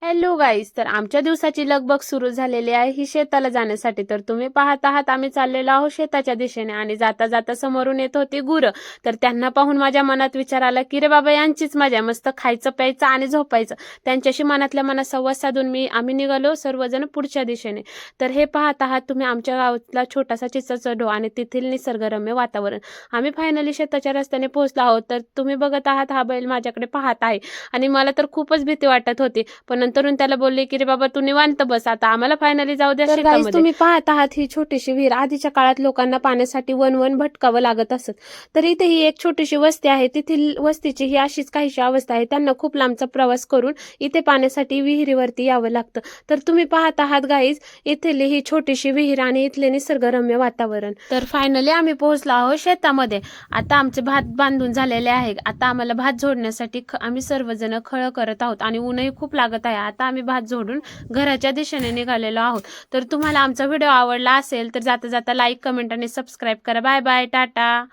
Hello guys, तर आमच्या दिवसाची लगबग सुरू झालेली आहे ही शेताला जाण्यासाठी. तर तुम्ही पाहत आहात आम्ही चाललेलो आहोत शेताच्या दिशेने आणि जाता जाता समोरून येत होती गुरं. तर त्यांना पाहून माझ्या मनात विचार आला की रे बाबा, यांचीच मजा, मस्त खायचं प्यायचं आणि झोपायचं. त्यांच्याशी मनातल्या मनात संवाद साधून आम्ही निघालो सर्वजण पुढच्या दिशेने. तर हे पाहत आहात तुम्ही आमच्या गावातला छोटासा चिंचेचा ढो आणि तेथील निसर्गरम्य वातावरण. आम्ही फायनली शेताच्या रस्त्याने पोहोचलो आहोत. तर तुम्ही बघत आहात हा बैल माझ्याकडे पाहत आहे आणि मला तर खूपच भीती वाटत होती, पण नंतरून त्याला बोलले की रे बाबा तू निवांत बस, आता आम्हाला फायनली जाऊ द्या शेतामध्ये. तुम्ही पाहत आहात ही छोटीशी विहीर. आधीच्या काळात लोकांना पाण्यासाठी वन वन भटकावं लागत असत. तर इथे ही एक छोटीशी वस्ती आहे. तेथील वस्तीची ही अशीच काहीशी अवस्था आहे. त्यांना खूप लांबचा प्रवास करून इथे पाण्यासाठी विहिरीवरती यावं लागतं. तर तुम्ही पाहत आहात गाईज इथली ही छोटीशी विहीर आणि इथले निसर्गरम्य वातावरण. तर फायनली आम्ही पोहोचलो आहोत शेतामध्ये. आता आमचे भात बांधून झालेले आहे. आता आम्हाला भात जोडण्यासाठी आम्ही सर्वजण खळ करत आहोत आणि ऊनही खूप लागत आहे. आता आम्ही भात जोडून घराच्या दिशेने निघालेलो आहोत. तर तुम्हाला आमचा व्हिडिओ आवडला असेल तर जाता जाता लाईक, कमेंट आणि सबस्क्राईब करा. Bye bye, Tata.